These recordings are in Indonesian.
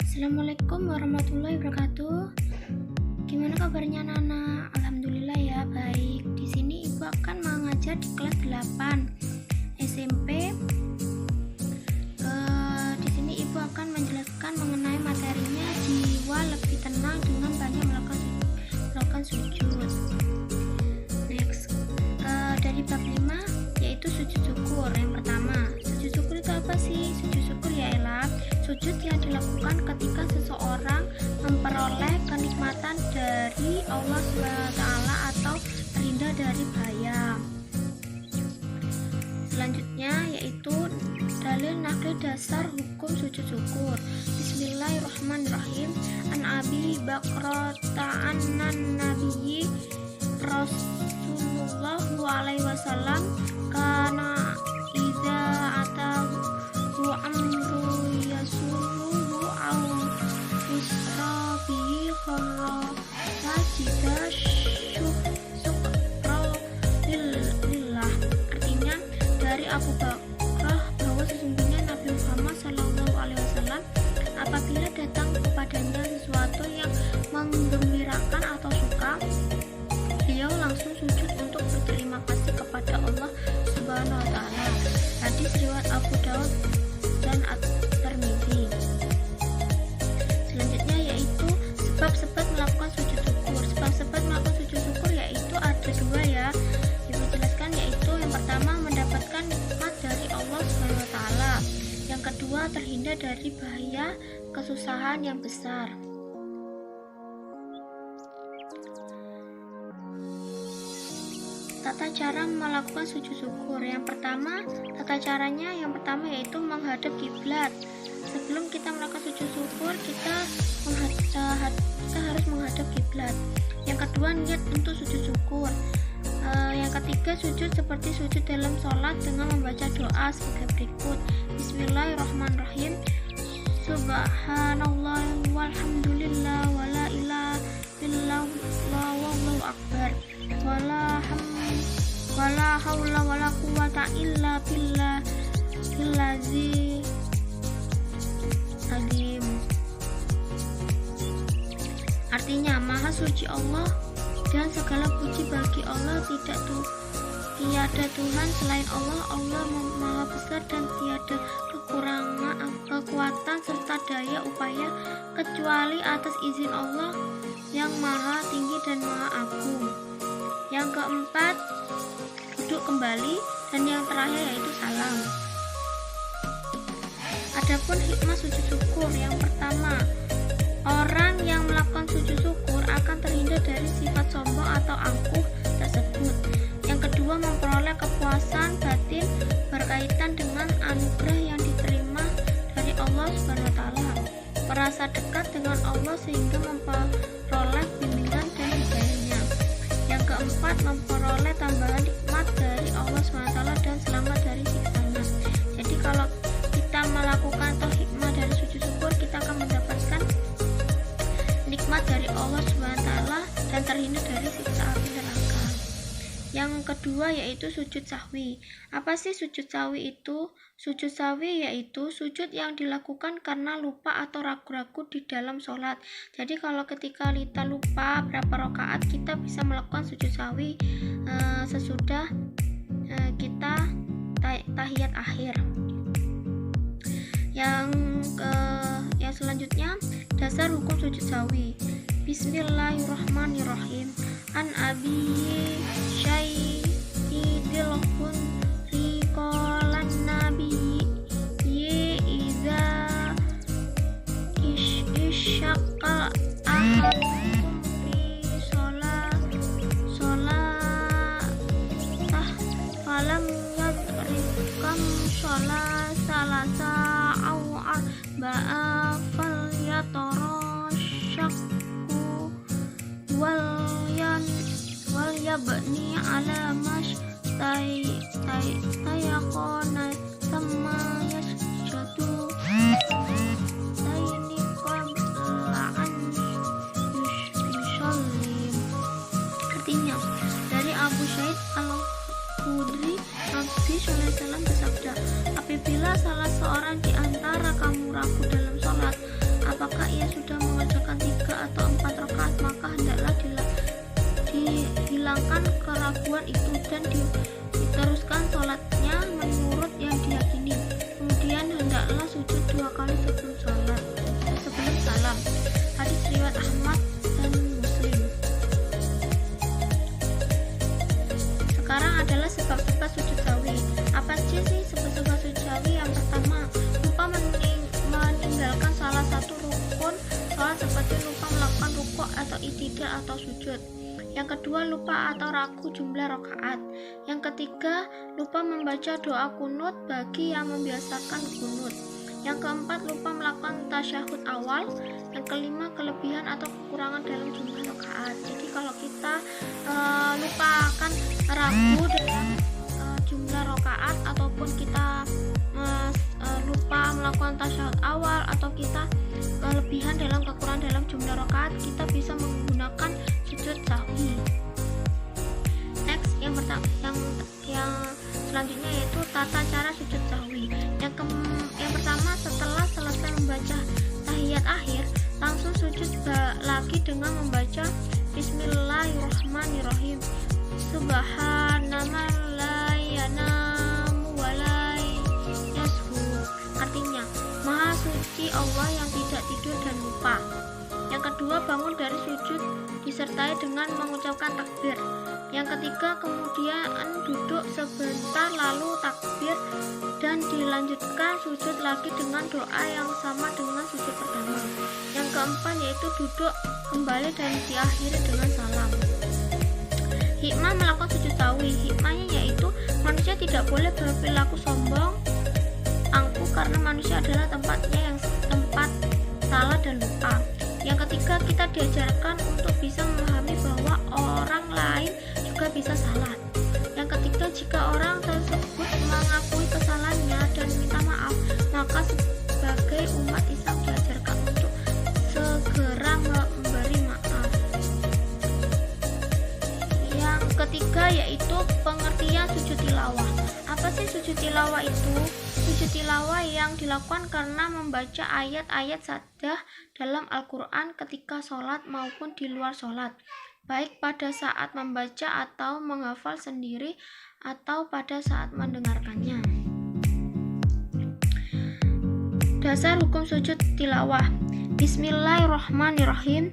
Assalamualaikum warahmatullahi wabarakatuh. Gimana kabarnya Nana? Alhamdulillah ya, baik. Di sini Ibu akan mengajar di kelas 8 SMP. Di sini Ibu akan menjelaskan mengenai materinya jiwa lebih tenang dengan banyak melakukan sujud. Next, dari bab 5 yaitu sujud syukur. Yang pertama, sujud syukur itu apa sih? Sujud syukur ialah sujud yang dilakukan ketika seseorang memperoleh kenikmatan dari Allah SWT atau terhindar dari bahaya. Selanjutnya yaitu dalil nakli dasar hukum sujud syukur. Bismillahirrahmanirrahim. An Abi Bakrata annan Nabiyyi Rasulullah alaihi wasallam kana idza atahu amru yasuruhu aw yusra bihi kharra wajida syukra lillah. Artinya dari Abu Bakrah bahwa sesungguhnya Nabi Muhammad SAW apabila datang kepadanya sesuatu yang menggembirakan atau suka, beliau langsung sujud untuk berterima kasih kepada Allah Subhanahu wa taala. Hadis riwayat Abu Daud dan At-Tirmidzi. Selanjutnya yaitu sebab-sebab melakukan sujud syukur. Sebab-sebab melakukan sujud syukur yaitu ada dua ya. Ibu jelaskan, yaitu yang pertama mendapatkan nikmat dari Allah Subhanahu wa taala. Yang kedua terhindar dari bahaya kesusahan yang besar. Tata cara melakukan sujud syukur. Yang pertama, tata caranya yang pertama yaitu menghadap kiblat. Sebelum kita melakukan sujud syukur, kita harus menghadap kiblat. Yang kedua, niat untuk sujud syukur. Yang ketiga, sujud seperti sujud dalam sholat dengan membaca doa sebagai berikut. Bismillahirrahmanirrahim. Subhanallah walhamdulillah wala ilaha illallah wallahu akbar. Wala haula wala quwata illa billahil azim. Artinya, maha suci Allah dan segala puji bagi Allah, tiada Tuhan selain Allah. Allah maha besar dan tiada kekuatan serta daya upaya kecuali atas izin Allah yang maha tinggi dan maha agung. Yang keempat, duduk kembali, dan yang terakhir yaitu salam. Adapun hikmah sujud syukur, yang pertama, orang yang melakukan sujud syukur akan terhindar dari sifat sombong atau angkuh tersebut. Yang kedua, memperoleh kepuasan batin berkaitan dengan anugerah yang diterima dari Allah Subhanahu wa taala. Merasa dekat dengan Allah sehingga memperoleh bimbingan dan hidayahnya. Yang keempat, memperoleh tambahan nikmat dari Allah SWT dan selamat dari siksanya. Jadi kalau kita melakukan hikmah dari sujud syukur, kita akan mendapatkan nikmat dari Allah SWT dan terhindar dari siksa api neraka. Yang kedua yaitu sujud sahwi. Apa sih sujud sahwi itu? Sujud sahwi yaitu sujud yang dilakukan karena lupa atau ragu-ragu di dalam sholat. Jadi kalau ketika kita lupa berapa rakaat, kita bisa melakukan sujud sahwi sesudah kita tahiyat akhir. Yang selanjutnya, dasar hukum sujud sahwi. Bismillahirrahmanirrahim. An Abi Syaidil Khudri qala Nabi iza isyaqqa ahadukum fi sholatah falam yadrikam sholat salasa aw arba'a falyatarashaqu wal yabni ala mash tayaqona sama yasjadu taini qabla an yusallim. Artinya, dari Abu Syaid Al-Khudri, Nabi SAW bersabda, apabila salah seorang di antara apakah ia sudah mengerjakan 3 atau 4 rakaat, maka hendaklah dihilangkan keraguan itu dan diteruskan sholatnya menurut yang diyakini. Kemudian hendaklah sujud 2 kali sebelum salam. Hadis riwayat Ahmad dan Muslim. Sekarang adalah sebab-sebab sujud sahwi. Apa aja sih sebab-sebab sujud sahwi? Yang pertama, lupa meninggalkan salah satu rukun sholat seperti lupa melakukan rukuk atau i'tidal atau sujud. Yang kedua, lupa atau ragu jumlah rakaat. Yang ketiga, lupa membaca doa kunut bagi yang membiasakan kunut. Yang keempat, lupa melakukan tasyahud awal. Yang kelima, kelebihan atau kekurangan dalam jumlah rakaat. Jadi kalau kita lupa akan ragu dalam jumlah rakaat, ataupun kita lupa melakukan tasyahud awal, atau kita kelebihan dalam kekurangan dalam jumlah rakaat, kita bisa menggunakan sujud sahwi. Next, yang selanjutnya yaitu tata cara sujud sahwi. Yang pertama, setelah selesai membaca tahiyat akhir, langsung sujud lagi dengan membaca Bismillahirrahmanirrahim. Subhanallah la yanamu wa la yashu. Artinya, Maha suci Allah yang tidak tidur dan lupa. Yang kedua, bangun dari sujud disertai dengan mengucapkan takbir. Yang ketiga, kemudian duduk sebentar lalu takbir dan dilanjutkan sujud lagi dengan doa yang sama dengan sujud pertama. Yang keempat yaitu duduk kembali dan diakhiri dengan salam. Hikmah melakukan sujud sahwi. Hikmahnya yaitu manusia tidak boleh berperilaku sombong, angkuh, karena manusia adalah tempat salah dan lupa. Yang ketiga, kita diajarkan untuk bisa memahami bahwa orang lain juga bisa salah. Yang ketiga, jika orang tersebut mengakui kesalahannya dan minta maaf, maka sebagai umat Islam diajarkan untuk segera memberi maaf. Yang ketiga yaitu pengertian sujud tilawah. Apa sih sujud tilawah itu? Sujud tilawah yang dilakukan karena membaca ayat-ayat sajdah dalam Al-Quran ketika sholat maupun di luar sholat, baik pada saat membaca atau menghafal sendiri atau pada saat mendengarkannya. Dasar hukum sujud tilawah. Bismillahirrahmanirrahim.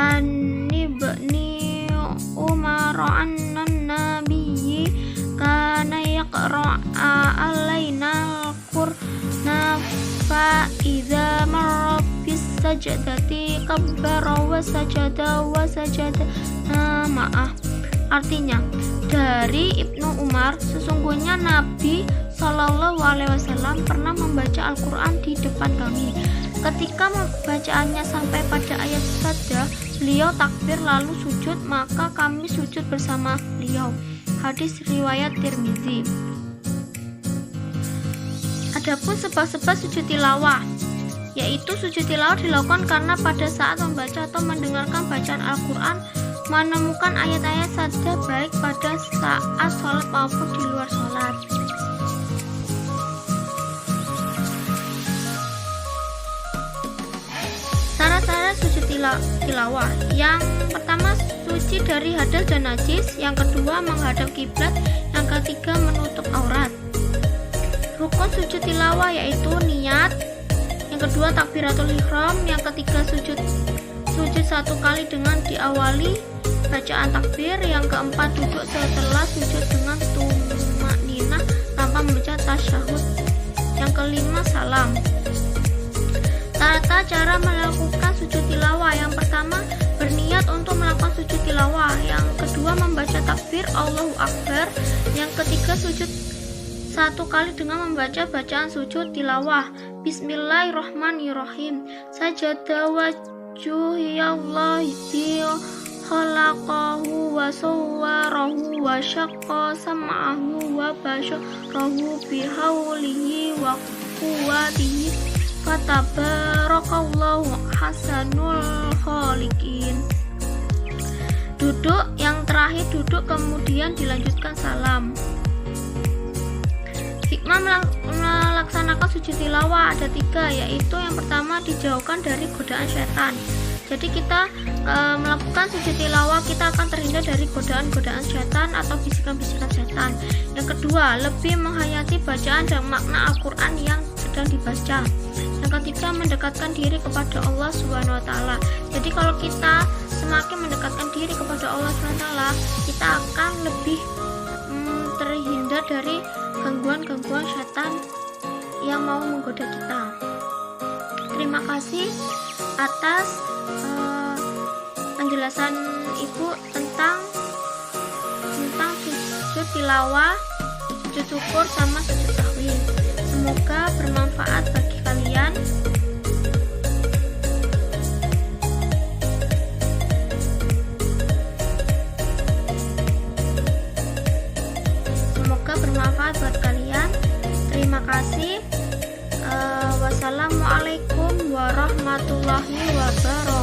An-Ibni Umar an-Nabiyyi kana yaqra'a alaina al-Qur'ana fa idza marra bis sajdati kabbara wa sajada ma'ah. Artinya, dari Ibnu Umar, sesungguhnya Nabi Shallallahu Alaihi Wasallam pernah membaca Al-Quran di depan kami. Ketika membacaannya sampai pada ayat sajdah, beliau takbir lalu sujud, maka kami sujud bersama beliau. Hadis riwayat Tirmizi. Adapun sebab-sebab sujud tilawah, yaitu sujud tilawah dilakukan karena pada saat membaca atau mendengarkan bacaan Al-Quran menemukan ayat-ayat sajdah baik pada saat sholat maupun di luar sholat. Cara-cara sujud tilawah. Yang pertama, suci dari hadas dan najis. Yang kedua, menghadap kiblat. Yang ketiga, menutup aurat. Rukun sujud tilawah yaitu niat. Yang kedua, takbiratul ihram. Yang ketiga, sujud 1 kali dengan diawali bacaan takbir. Yang keempat, duduk setelah sujud dengan tumakninah tanpa membaca tasyahud. Yang kelima, salam. Tata cara melakukan sujud tilawah. Yang pertama, berniat untuk melakukan sujud tilawah. Yang kedua, membaca takbir Allahu Akbar. Yang ketiga, sujud 1 kali dengan membaca bacaan sujud tilawah. Bismillahirrahmanirrahim. Sajada wajhiyallahi khalaqahu wa sawwarahu wa syaqqa sam'ahu wa basyarahu bihaulihi wa quwwatihi fatabarakallahu hasanul khaliqin. Duduk. Yang terakhir duduk kemudian dilanjutkan salam. melaksanakan sujud tilawah ada 3, yaitu yang pertama dijauhkan dari godaan setan. Jadi kita melakukan sujud tilawah, kita akan terhindar dari godaan-godaan setan atau bisikan-bisikan setan. Yang kedua, lebih menghayati bacaan dan makna Al-Quran yang sedang dibaca. Yang ketiga, mendekatkan diri kepada Allah SWT. Jadi kalau kita semakin mendekatkan diri kepada Allah SWT, kita akan lebih terhindar dari gangguan-gangguan setan yang mau menggoda kita. Terima kasih atas penjelasan Ibu tentang sujud tilawah, sujud syukur sama sujud sahwi. Semoga bermanfaat bagi kalian. Semoga bermanfaat buat kalian. Terima kasih. Wassalamualaikum warahmatullahi wabarakatuh.